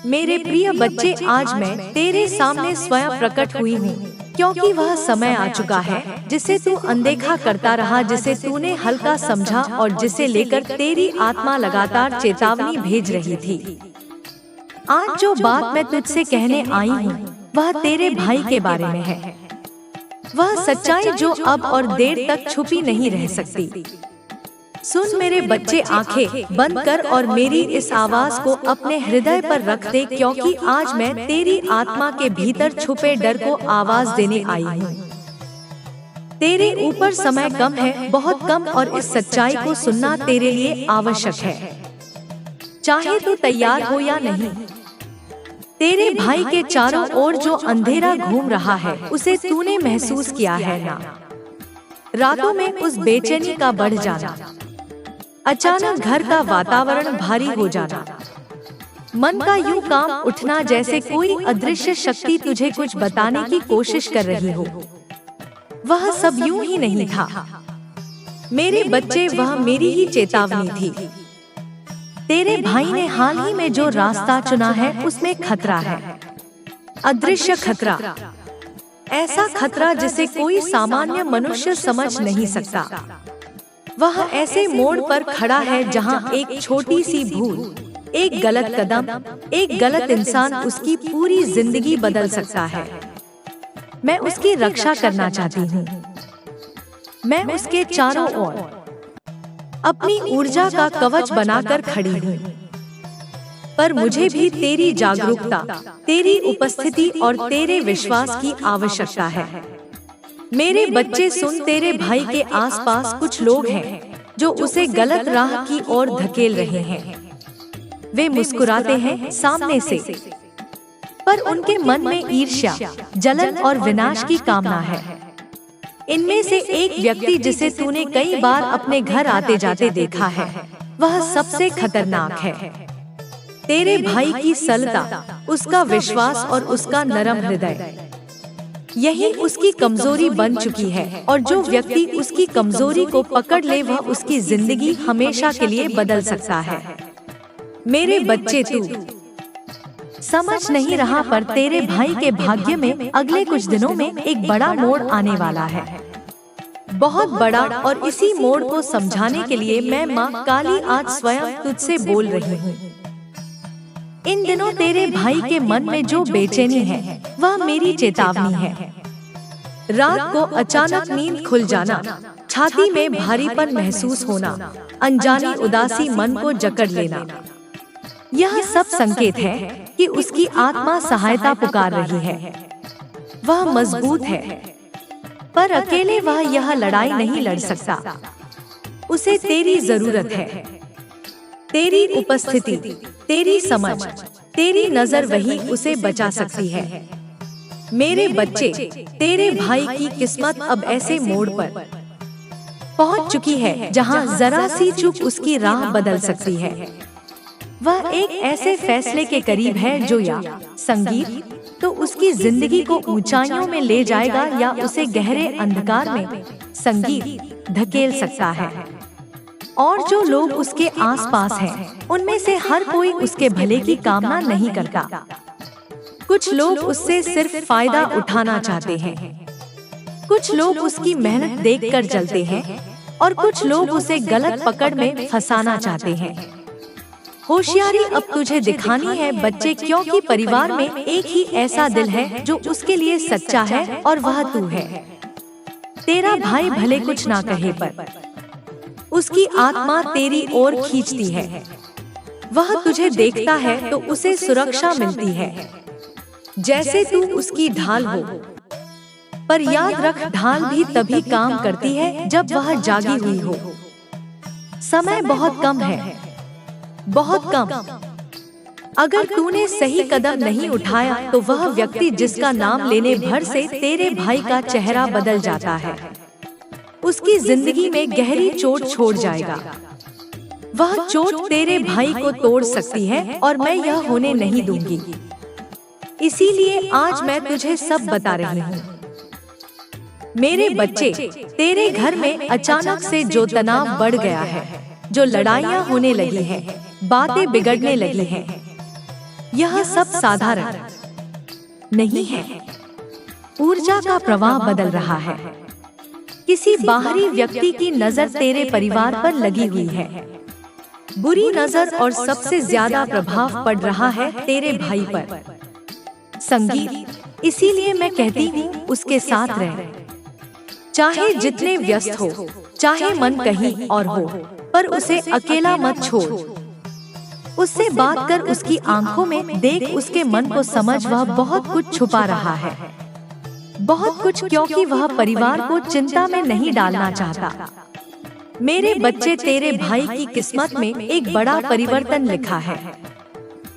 मेरे प्रिय बच्चे, आज मैं तेरे सामने स्वयं प्रकट हुई हूँ, क्योंकि वह समय आ चुका है जिसे तू अनदेखा करता रहा, जिसे तूने हल्का समझा और जिसे लेकर तेरी आत्मा लगातार चेतावनी भेज रही थी। आज जो बात मैं तुझसे कहने आई हूँ वह तेरे भाई के बारे में है। वह सच्चाई जो अब और देर तक छुपी नहीं रह सकती। सुन मेरे बच्चे, आंखें बंद कर और मेरी इस आवाज को अपने हृदय पर रख दे, क्योंकि आज मैं तेरी आत्मा के भीतर छुपे डर को आवाज देने आई हूँ। तेरे ऊपर समय कम है, बहुत कम, और इस सच्चाई को सुनना तेरे लिए आवश्यक है, चाहे तू तैयार हो या नहीं। तेरे भाई के चारों ओर जो अंधेरा घूम रहा है उसे तूने महसूस किया है ना? रातों में उस बेचैनी का बढ़ जाना, अचानक घर का वातावरण भारी हो जाना, मन का यूं काम उठना जैसे कोई अदृश्य शक्ति तुझे कुछ बताने की कोशिश कर रही हो। वह सब यूं ही नहीं था मेरे बच्चे, वह मेरी ही चेतावनी थी। तेरे भाई ने हाल ही में जो रास्ता चुना है उसमें खतरा है, अदृश्य खतरा, ऐसा खतरा जिसे कोई सामान्य मनुष्य समझ नहीं सकता। वह ऐसे मोड़ पर खड़ा है जहां एक छोटी सी भूल, एक गलत कदम, एक गलत इंसान उसकी पूरी जिंदगी बदल सकता है। मैं उसकी रक्षा करना चाहती हूँ। मैं उसके चारों ओर अपनी ऊर्जा का कवच बनाकर खड़ी हूँ, पर मुझे भी तेरी जागरूकता, तेरी उपस्थिति और तेरे विश्वास की आवश्यकता है। मेरे बच्चे सुन, तेरे भाई के आसपास कुछ लोग हैं जो उसे गलत राह की ओर धकेल रहे हैं। वे मुस्कुराते हैं सामने से, पर उनके मन में ईर्ष्या, जलन और विनाश की कामना है। इनमें से एक व्यक्ति जिसे तूने कई बार अपने घर आते जाते देखा है, वह सबसे खतरनाक है। तेरे भाई की सरलता, उसका विश्वास और उसका नरम हृदय, यही उसकी कमजोरी बन चुकी है, और जो व्यक्ति उसकी कमजोरी को पकड़ ले वह उसकी जिंदगी हमेशा के लिए बदल सकता है। मेरे बच्चे, तू समझ नहीं रहा, पर तेरे भाई के भाग्य में अगले कुछ दिनों में एक बड़ा मोड़ आने वाला है, बहुत बड़ा। और इसी मोड़ को समझाने के लिए मैं माँ काली आज स्वयं तुझसे बोल रही हूँ। इन दिनों तेरे भाई के मन में जो बेचैनी है वह मेरी चेतावनी है। रात को अचानक नींद खुल जाना, छाती में भारीपन महसूस होना, अनजानी उदासी मन को जकड़ लेना, यह सब संकेत है कि उसकी आत्मा सहायता पुकार रही है। वह मजबूत है, पर अकेले वह यह लड़ाई नहीं लड़ सकता। उसे तेरी जरूरत है, तेरी उपस्थिति, तेरी समझ, तेरी नजर, वही उसे बचा सकती है। मेरे बच्चे, तेरे भाई की किस्मत अब ऐसे मोड़ पर पहुंच चुकी है जहां जरा सी चूक उसकी राह बदल सकती है। वह एक ऐसे फैसले के करीब है जो या संगीत तो उसकी जिंदगी को ऊंचाइयों में ले जाएगा, या उसे गहरे अंधकार में संगीत धकेल सकता है। और जो लोग उसके आसपास हैं, उनमें से हर कोई उसके भले की कामना नहीं करता। कुछ लोग उससे सिर्फ फायदा उठाना चाहते हैं, कुछ लोग उसकी मेहनत देखकर जलते हैं, और कुछ लोग उसे गलत पकड़ में फंसाना चाहते हैं। होशियारी अब तुझे दिखानी है बच्चे, क्योंकि परिवार में एक ही ऐसा दिल है जो उसके लिए सच्चा है, और वह तू है। तेरा भाई भले कुछ ना कहे, पर उसकी आत्मा तेरी ओर खींचती है। वह तुझे देखता है तो उसे सुरक्षा मिलती है, जैसे तू उसकी ढाल हो। पर याद रख, ढाल भी तभी काम करती है जब वह जागी हुई हो। समय बहुत कम है, बहुत कम। अगर तूने सही कदम नहीं उठाया तो वह व्यक्ति जिसका नाम लेने भर से तेरे भाई का चेहरा बदल जाता है, उसकी जिंदगी में गहरी चोट छोड़ जाएगा। वह चोट तेरे भाई को तोड़ सकती है, और मैं यह होने नहीं दूंगी। इसीलिए आज मैं तुझे सब बता रही हूँ। मेरे बच्चे, तेरे घर में अचानक से जो तनाव बढ़ गया है, जो लड़ाइयाँ होने लगी हैं, बातें बिगड़ने लगी हैं, यह सब साधारण नहीं है। ऊर्जा का प्रवाह बदल रहा है। किसी बाहरी व्यक्ति की नजर तेरे परिवार पर लगी हुई है। बुरी नजर और सबसे ज्यादा प्रभाव पड़ रहा है तेरे भाई पर। संगीत, इसीलिए मैं कहती हूँ उसके साथ रह। चाहे जितने व्यस्त हो, चाहे मन कहीं और हो, पर उसे अकेला मत छोड़। उससे बात कर, उसकी आंखों में देख, उसके मन को समझ। वह बहुत कुछ छुपा रहा है, बहुत कुछ, क्योंकि वह परिवार को चिंता में नहीं डालना चाहता। मेरे बच्चे, तेरे भाई की किस्मत में एक बड़ा परिवर्तन लिखा है।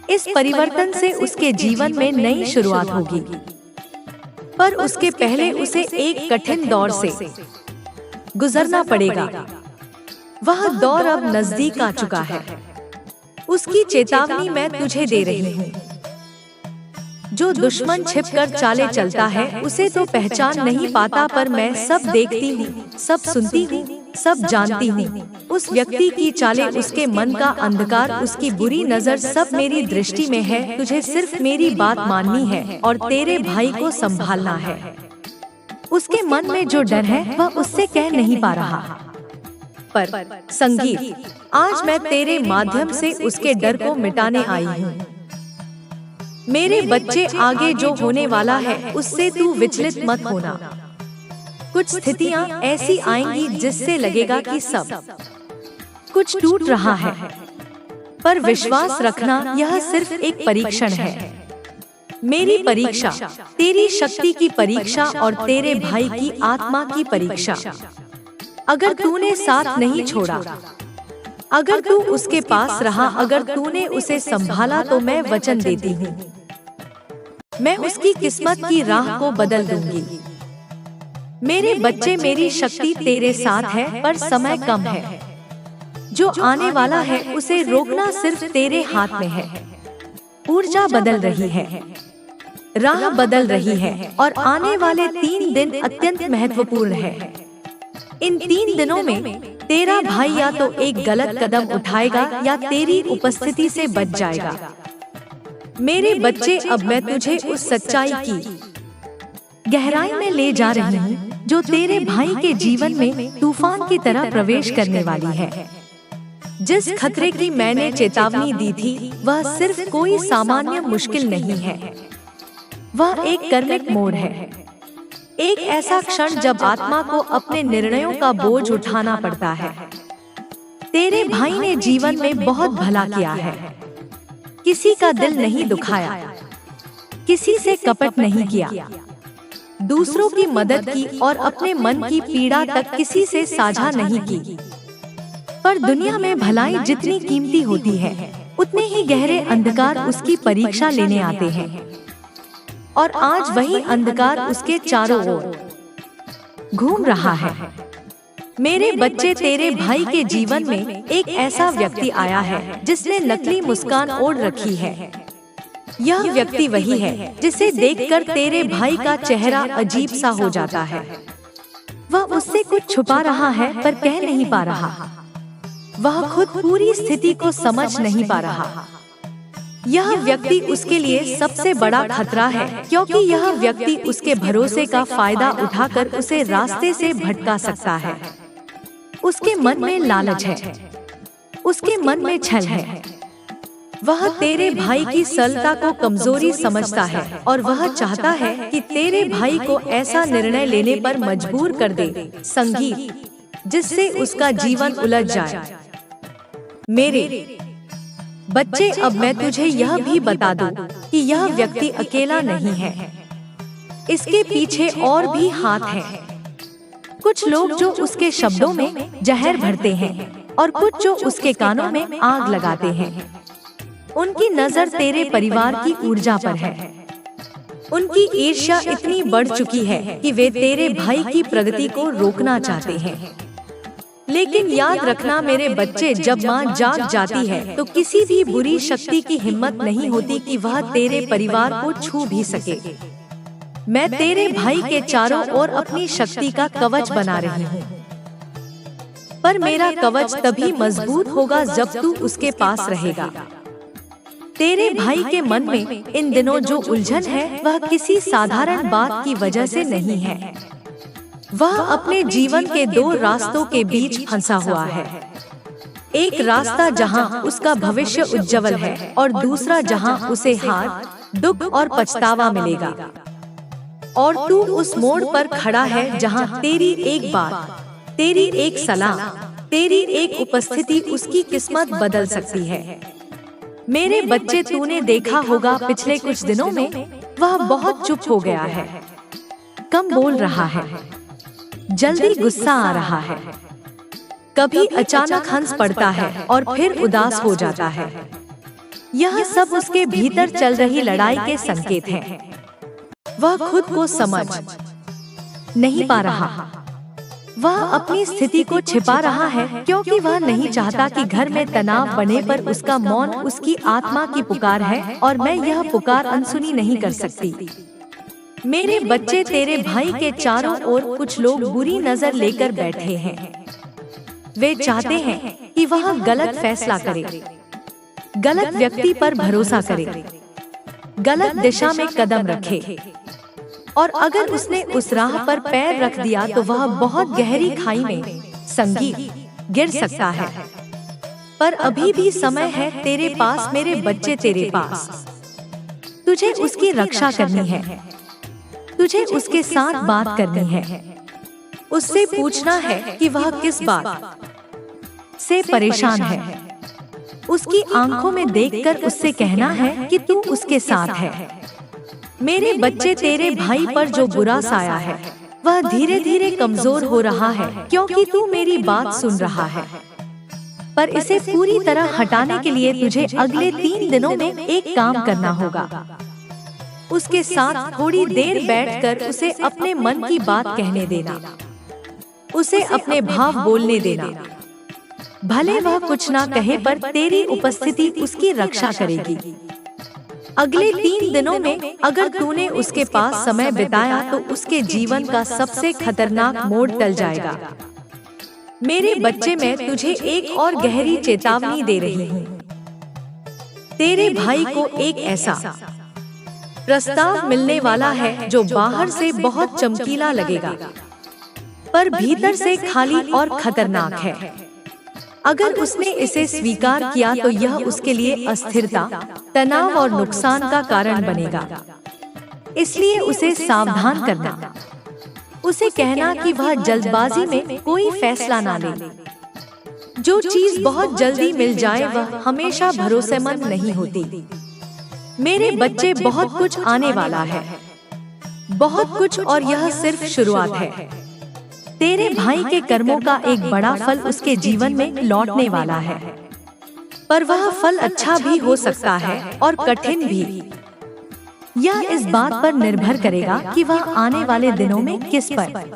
इस परिवर्तन से उसके जीवन में नई शुरुआत होगी, पर उसके पहले उसे एक कठिन दौर से गुजरना पड़ेगा। वह दौर अब नजदीक आ चुका है। उसकी चेतावनी मैं तुझे दे रही हूँ। जो दुश्मन छिपकर चाले चलता है उसे तो पहचान नहीं पाता, पर मैं सब देखती हूँ, सब सुनती हूँ, सब जानती हूँ। उस व्यक्ति की चालें, उसके मन का अंधकार, उसकी बुरी नजर, सब मेरी दृष्टि में है। तुझे सिर्फ मेरी बात माननी है और तेरे भाई को संभालना है। उसके मन में जो डर है वह उससे कह नहीं पा रहा, पर संगीत, आज मैं तेरे माध्यम से उसके डर को मिटाने आई हूँ। मेरे बच्चे, आगे जो होने वाला है उससे तू विचलित मत होना। कुछ स्थितियाँ ऐसी आएंगी जिससे लगेगा कि सब कुछ टूट रहा है, पर विश्वास रखना, यह सिर्फ एक परीक्षण है। मेरी परीक्षा, तेरी शक्ति की परीक्षा और तेरे भाई की आत्मा की परीक्षा। अगर तूने साथ नहीं छोड़ा, अगर तू उसके पास रहा, अगर तूने उसे संभाला, तो मैं वचन देती हूँ, मैं उसकी किस्मत की राह को बदल दूंगी। मेरे बच्चे, मेरी शक्ति तेरे साथ है, पर समय कम है। जो आने वाला है उसे रोकना सिर्फ तेरे हाथ में है। ऊर्जा बदल रही है, राह बदल रही है, और आने वाले 3 दिन अत्यंत महत्वपूर्ण है। इन 3 दिनों में तेरा भाई या तो एक गलत कदम उठाएगा या तेरी उपस्थिति से बच जाएगा। मेरे बच्चे, अब मैं तुझे उस सच्चाई की गहराई में ले जा रही हूँ जो तेरे भाई के जीवन में तूफान की तरह प्रवेश करने वाली है। जिस खतरे की मैंने चेतावनी दी थी वह सिर्फ कोई सामान्य मुश्किल नहीं है, वह एक कर्मिक मोड़ है। एक ऐसा क्षण जब आत्मा को अपने निर्णयों का बोझ उठाना पड़ता है। तेरे भाई ने जीवन में बहुत भला किया है, किसी का दिल नहीं दुखाया, किसी से कपट नहीं किया, दूसरों की मदद की और अपने मन की पीड़ा तक किसी से साझा नहीं की। पर दुनिया में भलाई जितनी कीमती होती है, उतने ही गहरे अंधकार उसकी परीक्षा लेने आते हैं। और आज वही अंधकार उसके चारों ओर घूम रहा है। मेरे बच्चे, तेरे भाई के जीवन में एक ऐसा व्यक्ति आया है जिसने नकली मुस्कान ओढ़ रखी है। यह व्यक्ति वही है जिसे देखकर तेरे भाई का चेहरा अजीब सा हो जाता है। वह उससे कुछ छुपा रहा है पर कह नहीं पा रहा। वह खुद पूरी स्थिति को समझ नहीं पा रहा। यह व्यक्ति उसके लिए सबसे बड़ा खतरा है, क्योंकि यह व्यक्ति उसके भरोसे का फायदा उठाकर उसे रास्ते से भटका सकता है। उसके मन में लालच है, उसके मन में छल है। वह तेरे भाई की सरलता को कमजोरी समझता है और वह चाहता है कि तेरे भाई को ऐसा निर्णय लेने पर मजबूर कर दे, संगीत, जिससे उसका जीवन उलझ जाए। मेरे बच्चे, अब मैं तुझे यह भी बता दूं कि यह व्यक्ति अकेला नहीं है। इसके पीछे और भी हाथ हैं। कुछ लोग जो उसके शब्दों में जहर भरते हैं और कुछ जो उसके कानों में आग लगाते हैं। उनकी नजर तेरे परिवार की ऊर्जा पर है। उनकी ईर्ष्या इतनी बढ़ चुकी है कि वे तेरे भाई की प्रगति को रोकना चाहते हैं। लेकिन याद रखना मेरे बच्चे, जब माँ जाग जाती है तो किसी भी बुरी शक्ति की हिम्मत नहीं होती कि वह तेरे परिवार को छू भी सके। मैं तेरे भाई के चारों ओर अपनी शक्ति का कवच बना रही हूँ, पर मेरा कवच तभी मजबूत होगा जब तू उसके पास रहेगा। तेरे भाई के मन में इन दिनों जो उलझन है वह किसी साधारण बात की वजह से नहीं है। वह अपने जीवन के दो रास्तों के बीच फंसा हुआ है। एक रास्ता जहां उसका भविष्य उज्जवल है और दूसरा जहां उसे हार, दुख और पछतावा मिलेगा। और तू उस मोड़ पर खड़ा है जहां तेरी एक बात, तेरी एक सलाह, तेरी एक उपस्थिति उसकी किस्मत बदल सकती है। मेरे बच्चे, तूने देखा होगा पिछले कुछ दिनों में वह बहुत चुप हो गया है, कम बोल रहा है, जल्दी गुस्सा आ रहा है, कभी अचानक हंस पड़ता है और फिर उदास हो जाता है। यह सब उसके भीतर चल रही लड़ाई के संकेत हैं। वह खुद को समझ नहीं पा रहा। वह अपनी स्थिति को छिपा रहा है क्योंकि वह नहीं चाहता कि घर में तनाव बने, पर उसका मौन उसकी आत्मा की पुकार है और मैं यह पुकार अनसुनी नहीं कर सकती। मेरे बच्चे, तेरे भाई के चारों ओर कुछ लोग बुरी नजर लेकर बैठे हैं। वे चाहते हैं कि वह गलत फैसला करे, गलत व्यक्ति पर भरोसा करे, गलत दिशा में कदम रखे, और अगर उसने उस राह पर पैर रख दिया तो वह बहुत गहरी खाई में संगीत गिर सकता है। पर अभी भी समय है तेरे पास, मेरे बच्चे, तेरे पास। तुझे उसकी रक्षा करनी है, तुझे उसके साथ बात करनी है, उससे पूछना है कि वह किस बात से परेशान है। उसकी आंखों में देखकर उससे कहना है कि तू उसके साथ है। मेरे बच्चे, तेरे भाई पर जो बुरा साया है वह धीरे धीरे कमजोर हो रहा है क्योंकि तू मेरी बात सुन रहा है। पर इसे पूरी तरह हटाने के लिए तुझे अगले 3 दिनों में एक काम करना होगा। उसके साथ थोड़ी देर बैठकर उसे अपने मन की बात कहने देना, उसे अपने भाव बोलने देना। भले वह कुछ ना कहे, पर तेरी उपस्थिति उसकी रक्षा करेगी। अगले 3 दिनों में अगर तूने उसके पास समय बिताया तो उसके जीवन का सबसे खतरनाक मोड़ टल जाएगा। मेरे बच्चे, मैं तुझे एक और गहरी चेतावनी दे रही हूँ। तेरे भाई को एक ऐसा प्रस्ताव मिलने वाला है जो बाहर से बहुत चमकीला लगेगा, पर भीतर से खाली और खतरनाक है। अगर उसने इसे स्वीकार किया तो यह उसके लिए अस्थिरता, तनाव और नुकसान का कारण बनेगा। इसलिए उसे सावधान करना, उसे कहना कि वह जल्दबाजी में कोई फैसला ना ले। जो चीज बहुत जल्दी मिल जाए वह हमेशा भरोसेमंद नहीं होती। मेरे बच्चे, बहुत कुछ आने वाला है, बहुत कुछ, और यह सिर्फ शुरुआत है। तेरे भाई के कर्मों का एक बड़ा फल उसके जीवन में लौटने वाला है, पर वह फल अच्छा भी हो सकता है और कठिन भी। यह इस बात पर निर्भर करेगा कि वह आने वाले दिनों में किस पर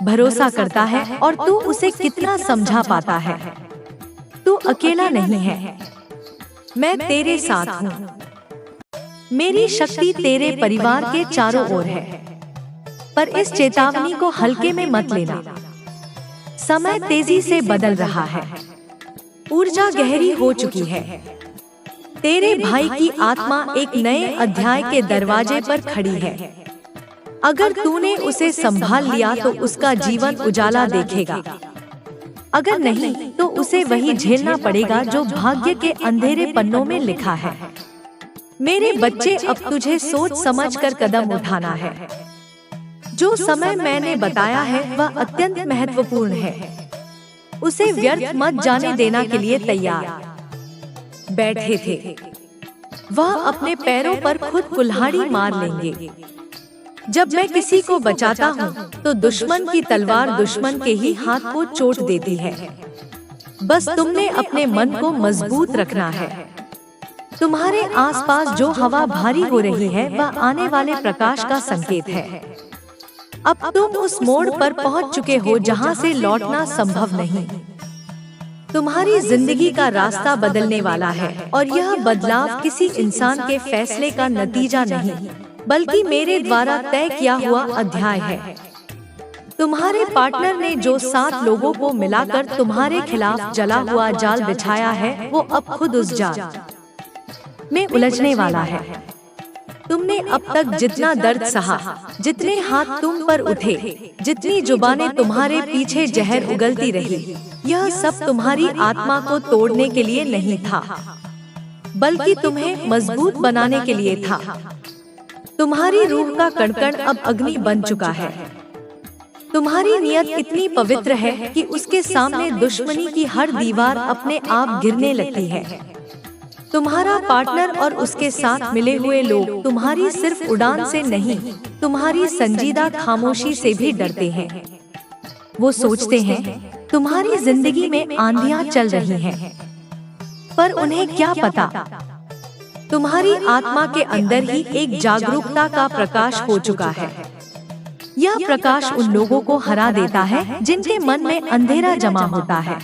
भरोसा करता है और तू उसे कितना समझा पाता है। तू अकेला नहीं है, मैं तेरे साथ हूँ। मेरी शक्ति तेरे परिवार के चारों ओर है। पर इस चेतावनी को हल्के में मत लेना। समय तेजी से बदल रहा है, ऊर्जा गहरी हो चुकी है। तेरे भाई की आत्मा एक नए अध्याय के दरवाजे पर खड़ी है। अगर तूने उसे संभाल लिया तो उसका जीवन उजाला देखेगा, अगर नहीं तो उसे वही झेलना पड़ेगा जो भाग्य के अंधेरे पन्नों में लिखा है। मेरे बच्चे, अब तुझे सोच समझ कर कदम उठाना है। जो समय मैंने बताया है वह अत्यंत महत्वपूर्ण है। उसे व्यर्थ मत जाने देना के लिए तैयार बैठे थे। वह अपने पैरों पर खुद कुल्हाड़ी मार लेंगे। जब मैं किसी को बचाता हूँ तो दुश्मन की तलवार दुश्मन के ही हाथ को चोट देती है। बस तुमने अपने मन को मजबूत रखना है। तुम्हारे आसपास जो हवा भारी हो रही है वह आने वाले प्रकाश का संकेत है। अब तुम उस मोड़ पर पहुंच चुके हो जहां से लौटना संभव नहीं। तुम्हारी जिंदगी का रास्ता बदलने वाला है और यह बदलाव किसी इंसान के फैसले का नतीजा नहीं, बल्कि मेरे द्वारा तय किया हुआ अध्याय है। तुम्हारे पार्टनर ने जो 7 लोगों को मिलाकर तुम्हारे खिलाफ जला हुआ जाल बिछाया है वो अब खुद उस जाल में उलझने वाला है। तुमने अब तक जितना दर्द सहा, जितने हाथ तुम पर उठे, जितनी जुबानें तुम्हारे पीछे जहर उगलती रही, यह सब तुम्हारी आत्मा को तोड़ने के लिए नहीं था, बल्कि तुम्हें मजबूत बनाने के लिए था। तुम्हारी रूह का कण-कण अब अग्नि बन चुका है। तुम्हारी नियत इतनी पवित्र है कि उसके सामने दुश्मनी की हर दीवार अपने आप गिरने लगती है। तुम्हारा पार्टनर और उसके साथ मिले हुए लोग तुम्हारी सिर्फ उड़ान से नहीं, तुम्हारी संजीदा खामोशी से भी डरते हैं। वो सोचते हैं तुम्हारी जिंदगी में आंधियां चल रही हैं, पर उन्हें क्या पता, तुम्हारी आत्मा के अंदर ही एक जागरूकता का प्रकाश हो चुका है। यह प्रकाश उन लोगों को हरा देता है जिनके मन में अंधेरा जमा होता है।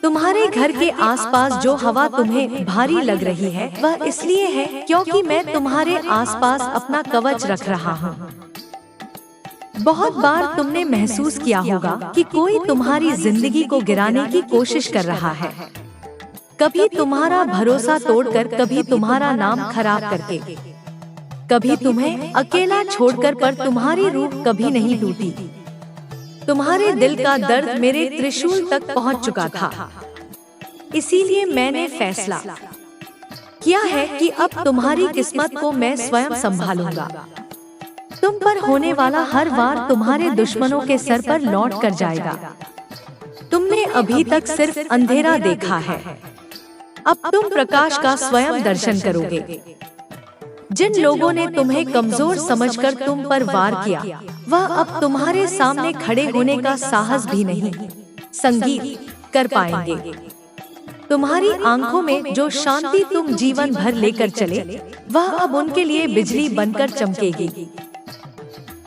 तुम्हारे घर के आसपास जो हवा तुम्हें भारी लग रही है, वह इसलिए है क्योंकि मैं तुम्हारे आसपास अपना कवच रख रहा हूँ। बहुत बार तुमने महसूस किया होगा कि कोई तुम्हारी जिंदगी को गिराने की कोशिश कर रहा है, कभी तुम्हारा भरोसा तोड़कर, कभी तुम्हारा नाम खराब करके, कभी तुम्हें अकेला छोड़कर, पर तुम्हारी रूह कभी नहीं टूटी। तुम्हारे दिल का दर्द मेरे त्रिशूल तक पहुंच चुका था, इसीलिए मैंने फैसला किया है कि अब तुम्हारी किस्मत को मैं स्वयं संभालूंगा। तुम पर होने वाला हर वार तुम्हारे दुश्मनों के सर पर लौट कर जाएगा। तुमने अभी तक सिर्फ अंधेरा देखा है, अब तुम प्रकाश का स्वयं दर्शन करोगे। जिन लोगों ने तुम्हें कमजोर समझकर तुम पर वार किया, वह अब तुम्हारे सामने खड़े होने का साहस भी नहीं संगीत कर पाएंगे। तुम्हारी आंखों में जो शांति तुम जीवन भर लेकर चले, वह अब उनके लिए बिजली बनकर चमकेगी।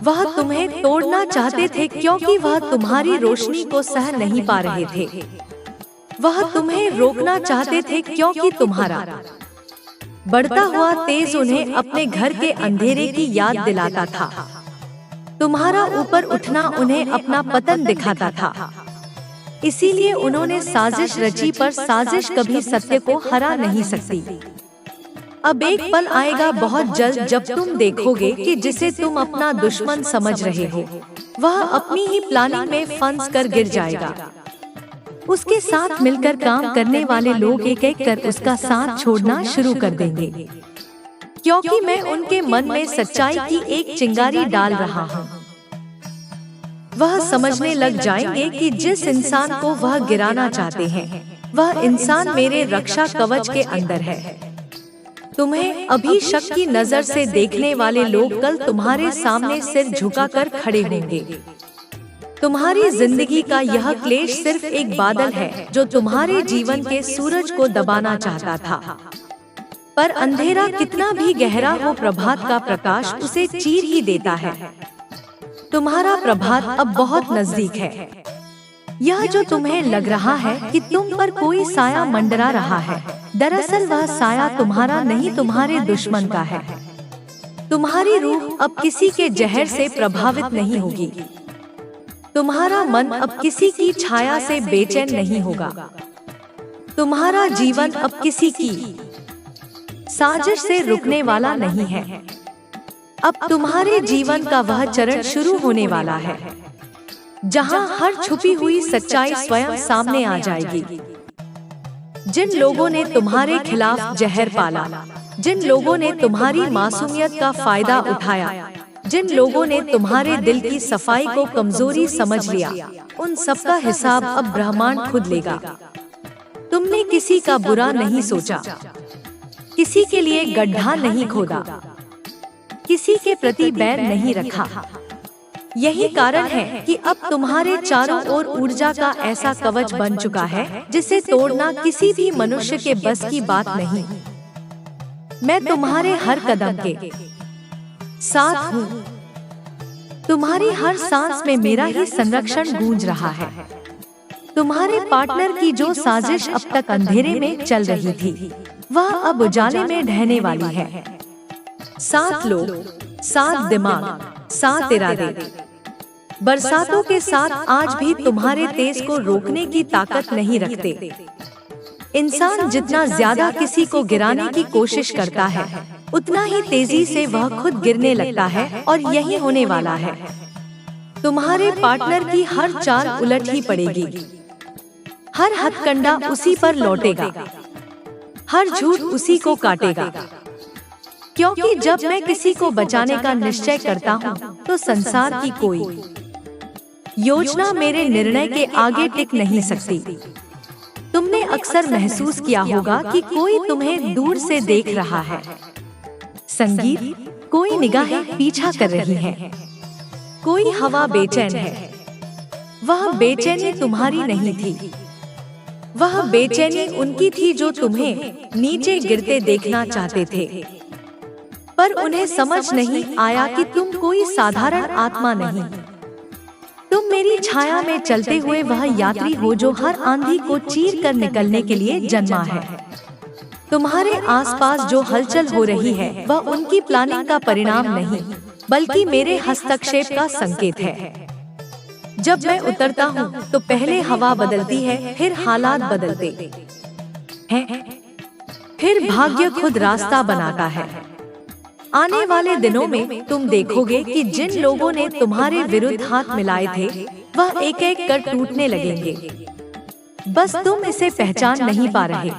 वह तुम्हें तोड़ना चाहते थे क्योंकि वह तुम्हारी रोशनी को सह नहीं पा रहे थे। वह तुम्हें रोकना चाहते थे क्योंकि तुम्हारा बढ़ता हुआ तेज उन्हें अपने घर के अंधेरे की याद दिलाता था। तुम्हारा ऊपर उठना उन्हें अपना पतन दिखाता था। इसीलिए उन्होंने साजिश रची, पर साजिश कभी सत्य को हरा नहीं सकती। अब एक पल आएगा बहुत जल्द जब तुम देखोगे कि जिसे तुम अपना दुश्मन समझ रहे हो, वह अपनी ही प्लानिंग में फंस कर गिर जाएगा। उसके साथ मिलकर काम करने वाले लोग एक एक कर उसका साथ छोड़ना शुरू कर देंगे, क्योंकि मैं उनके मन में सच्चाई की एक चिंगारी डाल रहा हूँ। वह समझने लग जाएंगे कि जिस इंसान को वह गिराना चाहते हैं, वह इंसान मेरे रक्षा कवच के अंदर है। तुम्हें अभी शक की नजर से देखने वाले लोग कल तुम्हारे सामने सिर झुकाकर खड़े होंगे। तुम्हारी जिंदगी का यह क्लेश सिर्फ एक बादल है जो तुम्हारे जीवन के सूरज को दबाना चाहता था, पर अंधेरा कितना भी गहरा हो, प्रभात का प्रकाश उसे चीर ही देता है। तुम्हारा प्रभात अब बहुत नजदीक है। यह जो तुम्हें लग रहा है कि तुम पर कोई साया मंडरा रहा है, दरअसल वह साया तुम्हारा नहीं, तुम्हारे दुश्मन का है। तुम्हारी रूह अब किसी के जहर से प्रभावित नहीं होगी। तुम्हारा मन अब किसी की छाया से बेचैन नहीं होगा। तुम्हारा जीवन अब किसी की साजिश से रुकने वाला नहीं है। अब तुम्हारे जीवन का वह चरण शुरू होने वाला है, जहां हर छुपी हुई सच्चाई स्वयं सामने आ जाएगी। जिन लोगों ने तुम्हारे खिलाफ जहर पाला, जिन लोगों ने तुम्हारी मासूमियत का फायदा उठाया, जिन लोगों ने तुम्हारे दिल की सफाई को कमजोरी समझ लिया, उन सबका हिसाब अब ब्रह्मांड खुद लेगा। तुमने किसी का बुरा नहीं सोचा, किसी के लिए गड्ढा नहीं खोदा, किसी के प्रति बैर नहीं रखा। यही कारण है कि अब तुम्हारे चारों ओर ऊर्जा का ऐसा कवच बन चुका है जिसे तोड़ना किसी भी मनुष्य के बस की बात नहीं। मैं तुम्हारे हर कदम के साथ हूँ। तुम्हारी हर सांस में मेरा ही संरक्षण गूंज रहा है। तुम्हारे पार्टनर की जो साजिश अब तक अंधेरे में चल रही थी, वह अब उजाले में ढहने वाली है। 7 लोग, 7 दिमाग, 7 इरादे, बरसातों के साथ आज भी तुम्हारे तेज को रोकने की ताकत नहीं रखते। इंसान जितना ज्यादा किसी को गिराने की कोशिश करता है, उतना ही तेजी से वह खुद गिरने लगता है, और यही होने वाला है। तुम्हारे पार्टनर की हर चाल उलट ही पड़ेगी, हर हथकंडा उसी पर लौटेगा, हर झूठ उसी को काटेगा। क्योंकि जब मैं किसी को बचाने का निश्चय करता हूँ, तो संसार की कोई योजना मेरे निर्णय के आगे टिक नहीं सकती। तुमने अक्सर महसूस किया होगा कि कोई तुम्हें दूर से देख रहा है। संगीत, कोई निगाहें पीछा कर रही हैं, कोई हवा बेचैन है। वह बेचैनी तुम्हारी नहीं थी, वह बेचैनी उनकी थी जो तुम्हें नीचे गिरते देखना चाहते थे। पर उन्हें समझ नहीं आया कि तुम कोई साधारण आत्मा नहीं, तुम मेरी छाया में चलते हुए वह यात्री हो जो हर आंधी को चीर कर निकलने के लिए जन्मा है। तुम्हारे आसपास जो हलचल हो रही है, वह उनकी प्लानिंग का परिणाम नहीं, बल्कि मेरे हस्तक्षेप का संकेत है। जब मैं उतरता हूँ, तो पहले हवा बदलती है, फिर हालात बदलते हैं, फिर भाग्य खुद रास्ता बनाता है। आने वाले दिनों में तुम देखोगे कि जिन लोगों ने तुम्हारे विरुद्ध हाथ मिलाए थे, वह एक एक कर टूटने लगेंगे। बस तुम इसे पहचान नहीं पा रहे।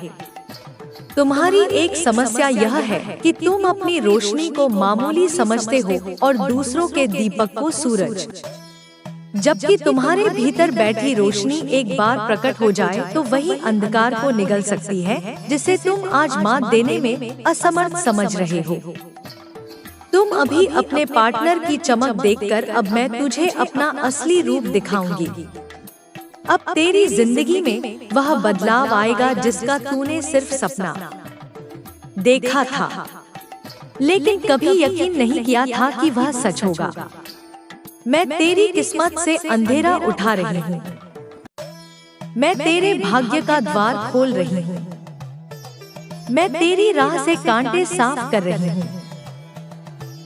तुम्हारी एक समस्या यह है कि तुम अपनी रोशनी को मामूली समझते हो और दूसरों के दीपक को सूरज। जबकि तुम्हारे भीतर बैठी रोशनी एक बार प्रकट हो जाए, तो वही अंधकार को निगल सकती है, जिसे तुम आज मात देने में असमर्थ समझ रहे हो। तुम अभी अपने पार्टनर की चमक देखकर अब मैं तुझे अपना असली रूप दिखाऊंगी। अब तेरी जिंदगी में वह बदलाव आएगा जिसका तूने सिर्फ सपना देखा था, लेकिन कभी यकीन नहीं किया था कि वह सच होगा। मैं तेरी किस्मत से अंधेरा उठा रही हूँ, मैं तेरे भाग्य का द्वार खोल रही हूँ, मैं तेरी राह से कांटे साफ कर रही हूँ।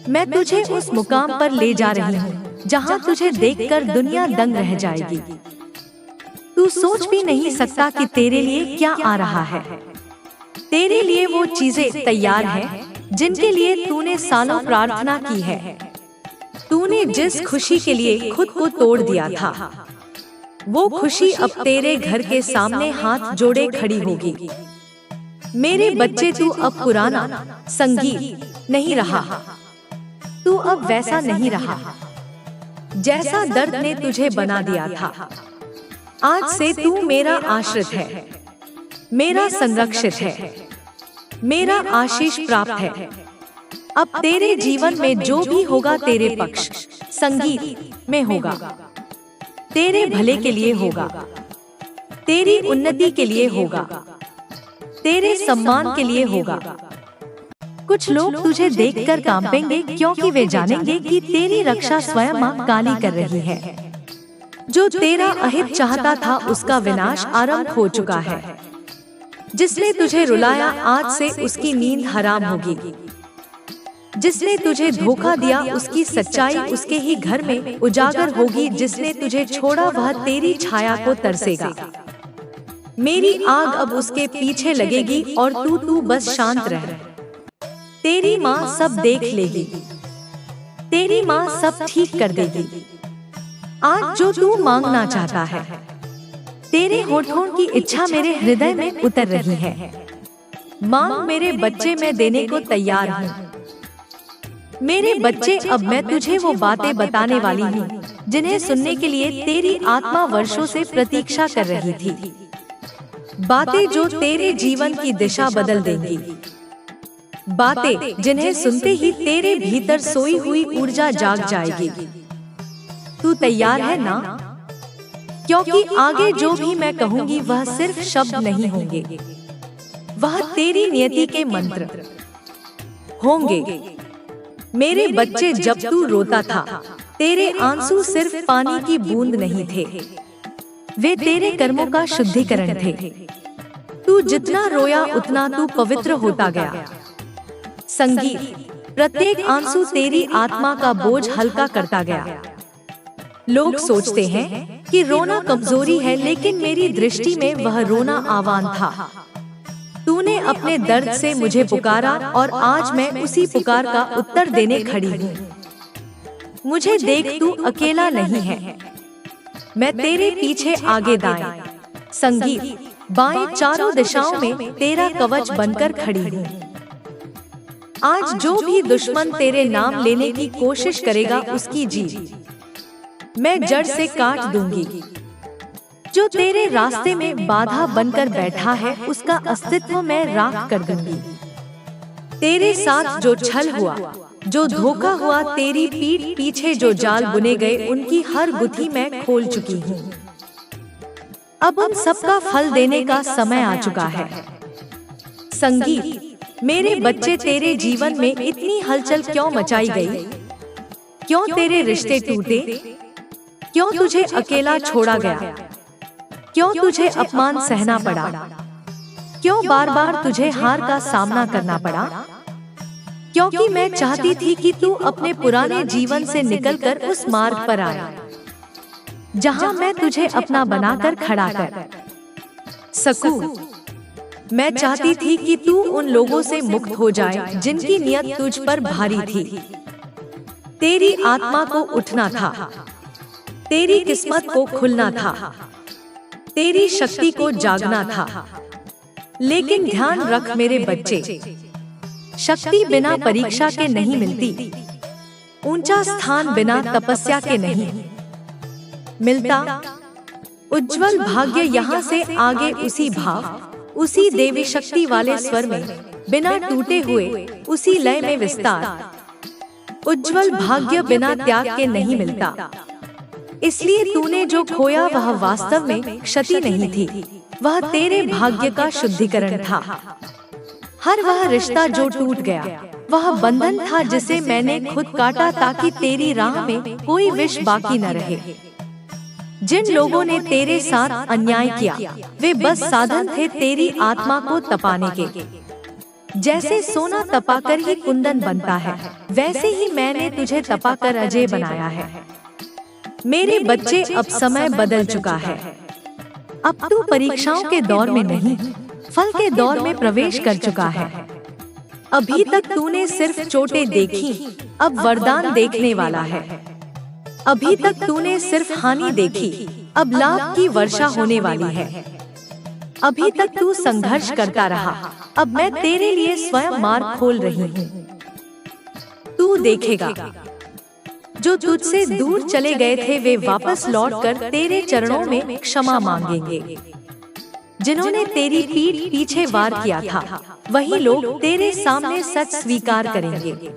मैं तुझे उस मुकाम पर ले जा रही हूँ जहाँ तुझे देखकर दुनिया दंग रह जाएगी। तू सोच भी नहीं सकता कि तेरे लिए क्या आ रहा है। तेरे लिए वो चीजें तैयार हैं जिनके लिए तूने सालों प्रार्थना की है। तूने जिस खुशी के लिए खुद को तोड़ दिया था, वो खुशी अब तेरे घर के सामने हाथ जोड़े खड़ी होगी। मेरे बच्चे, तू अब पुराना संगीत नहीं रहा, तू अब वैसा नहीं रहा जैसा दर्द ने तुझे बना दिया था। आज से तू मेरा आश्रित है, मेरा संरक्षित है, मेरा आशीष प्राप्त है। अब तेरे जीवन में जो भी होगा तेरे पक्ष संगीत में होगा, तेरे भले के लिए होगा, तेरी उन्नति के लिए होगा, तेरे सम्मान के लिए होगा। कुछ लोग तुझे देखकर कांपेंगे क्योंकि वे जानेंगे कि तेरी रक्षा स्वयं मां काली कर रही है। जो तेरा अहित चाहता था, उसका विनाश आरंभ हो चुका है। जिसने तुझे रुलाया, आज से उसकी नींद हराम होगी। जिसने तुझे धोखा दिया, उसकी सच्चाई उसके ही घर में उजागर होगी। जिसने तुझे छोड़ा, वह तेरी छाया को तरसेगा। मेरी आग अब उसके पीछे लगेगी और तू बस शांत रह। तेरी माँ सब देख लेगी, तेरी माँ सब ठीक कर देगी। आज जो तू मांगना चाहता है, तेरे होठों की इच्छा मेरे हृदय में उतर रही है। मांग मेरे बच्चे, मैं देने को तैयार हूँ। मेरे बच्चे, अब मैं तुझे वो बातें बताने वाली हूँ जिन्हें सुनने के लिए तेरी आत्मा वर्षों से प्रतीक्षा कर रही थी। बातें जो तेरे जीवन की दिशा बदल देंगी। बातें जिन्हें सुनते ही तेरे भीतर सोई हुई ऊर्जा जाग जाएगी। तू तैयार है ना? क्योंकि आगे जो भी मैं कहूँगी वह सिर्फ शब्द नहीं होंगे, वह तेरी नियति के मंत्र होंगे। मेरे बच्चे, जब तू रोता था, तेरे आंसू सिर्फ पानी की बूंद नहीं थे, वे तेरे कर्मों का शुद्धिकरण थे। तू जितना रोया उतना तू पवित्र होता गया। संगीत, प्रत्येक आंसू तेरी आत्मा का बोझ हल्का करता गया। लोग सोचते हैं कि रोना कमजोरी है, लेकिन मेरी दृष्टि में वह रोना आह्वान था। अपने दर्द से मुझे पुकारा और आज मैं उसी पुकार का उत्तर देने खड़ी हूँ। मुझे देख, तू अकेला नहीं है, मैं तेरे पीछे आगे दाएं, संगीत बाएं चारों दिशाओं में तेरा कवच बनकर खड़ी हूँ। आज जो भी दुश्मन तेरे नाम लेने की कोशिश करेगा उसकी जीभ मैं जड़ से काट दूंगी। जो तेरे रास्ते में बाधा बनकर बैठा है उसका अस्तित्व मैं राख कर दूंगी। तेरे साथ जो छल हुआ, जो धोखा हुआ, तेरी पीठ पीछे जो जाल बुने गए, उनकी हर गुत्थी मैं खोल चुकी हूँ। अब उन सबका फल देने का समय आ चुका है। संगीत मेरे बच्चे, तेरे जीवन में इतनी हलचल क्यों मचाई गई? क्यों तेरे रिश्ते टूटे? क्यों तुझे अकेला छोड़ा गया? क्यों तुझे अपमान सहना पड़ा? क्यों बार बार तुझे हार का सामना करना पड़ा? क्योंकि मैं चाहती थी कि तू अपने पुराने जीवन से निकलकर उस मार्ग पर आए जहां मैं तुझे अपना बनाकर खड़ा कर सकूं। मैं चाहती थी कि तू उन लोगों से मुक्त हो जाए जिनकी नियत तुझ पर भारी थी। तेरी आत्मा को उठना था, तेरी किस्मत को खुलना था, तेरी शक्ति को जागना था। लेकिन ध्यान रख मेरे बच्चे, शक्ति बिना परीक्षा के नहीं मिलती, ऊंचा स्थान बिना तपस्या के नहीं मिलता। उज्जवल भाग्य यहाँ से आगे उसी भाव, उसी देवी शक्ति वाले स्वर में, बिना टूटे हुए उसी लय में विस्तार। उज्जवल भाग्य बिना त्याग के नहीं मिलता। इसलिए तूने जो खोया वह वास्तव में क्षति नहीं थी, वह तेरे भाग्य का शुद्धिकरण था। हर वह रिश्ता जो टूट गया वह बंधन था जिसे मैंने खुद काटा ताकि तेरी राह में कोई विष बाकी न रहे। जिन लोगों ने तेरे साथ अन्याय किया वे बस साधन थे तेरी आत्मा को तपाने के। जैसे सोना तपाकर ही कुंदन बनता है, वैसे ही मैंने तुझे तपाकर अजय बनाया है। मेरे बच्चे, अब समय बदल चुका है। अब तू परीक्षाओं के दौर में नहीं, फल के दौर में प्रवेश कर चुका है। अभी तक तूने सिर्फ चोटें देखी, अब वरदान देखने वाला है। अभी तक तूने सिर्फ हानि देखी, अब लाभ की वर्षा होने वाली है। अभी तक तू संघर्ष करता रहा, अब मैं तेरे लिए स्वयं मार्ग खोल रही हूँ। तू देखेगा, जो तुझसे दूर चले गए थे वे वापस लौटकर तेरे चरणों में क्षमा मांगेंगे। जिन्होंने तेरी पीठ पीछे वार किया था वही लोग तेरे सामने सच स्वीकार करेंगे।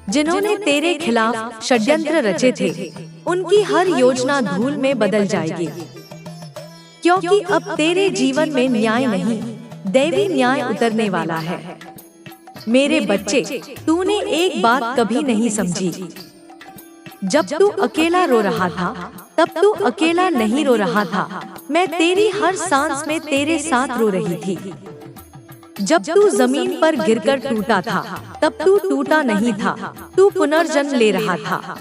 जिन्होंने तेरे खिलाफ षड्यंत्र रचे थे उनकी हर योजना धूल में बदल जाएगी। क्योंकि अब तेरे जीवन में न्याय नहीं, दैवी न्याय उतरने वाला है। मेरे बच्चे, तूने एक बात कभी नहीं समझी। जब तू अकेला रो रहा था तब तू अकेला नहीं रो रहा था, मैं तेरी हर सांस में तेरे साथ रो रही थी। जब तू जमीन पर गिरकर टूटा था तब तू टूटा नहीं था, तू पुनर्जन्म ले रहा था।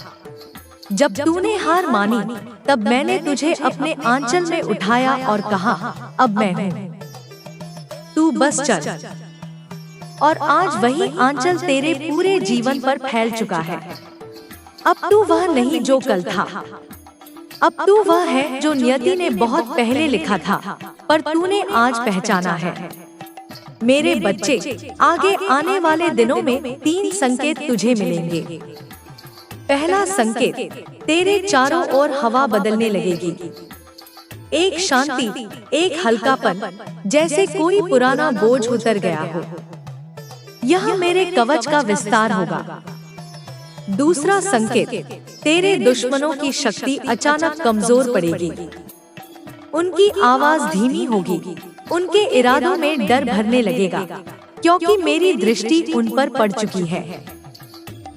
जब तूने हार मानी तब मैंने तुझे अपने आंचल में उठाया और कहा, अब मैं हूँ, तू बस चल। और आज वही आंचल तेरे पूरे जीवन पर फैल चुका है। अब तू वह नहीं जो कल था, अब तू वह है जो नियति ने बहुत पहले लिखा था पर तूने आज पहचाना है। मेरे बच्चे, आगे आने वाले दिनों में 3 संकेत तुझे मिलेंगे। पहला संकेत, तेरे चारों ओर हवा बदलने लगेगी। एक शांति, एक हल्कापन, जैसे कोई पुराना बोझ उतर गया हो। यह मेरे कवच का विस्तार होगा। दूसरा संकेत, तेरे दुश्मनों की शक्ति अचानक कमजोर पड़ेगी। उनकी आवाज धीमी होगी, उनके इरादों में डर भरने लगेगा, क्योंकि मेरी दृष्टि उन पर पड़ चुकी है।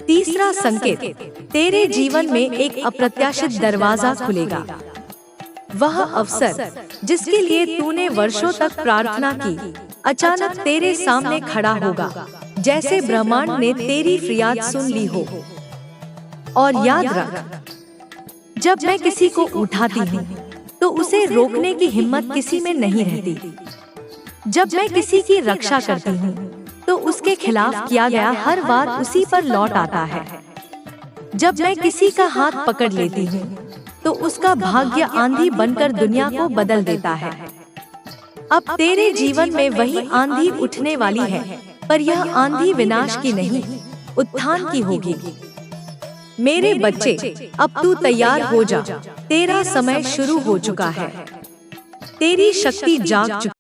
तीसरा संकेत, तेरे जीवन में एक अप्रत्याशित दरवाजा खुलेगा। वह अवसर जिसके लिए तूने वर्षों तक प्रार्थना की, अचानक तेरे सामने खड़ा होगा, जैसे ब्रह्मांड ने तेरी फरियाद सुन ली हो। और याद रख, जब मैं किसी को उठाती हूँ तो उसे रोकने की हिम्मत किसी में नहीं रहती। जब मैं किसी की रक्षा करती हूँ तो उसके खिलाफ किया गया हर वार उसी पर लौट आता है। जब मैं किसी का हाथ पकड़ लेती हूँ तो उसका भाग्य आंधी बनकर दुनिया को बदल देता है। अब तेरे जीवन में वही आंधी उठने वाली है, पर यह आंधी विनाश की नहीं, उत्थान की होगी। मेरे बच्चे, अब तू तैयार हो जा, तेरा समय शुरू हो चुका है। तेरी शक्ति जाग चुकी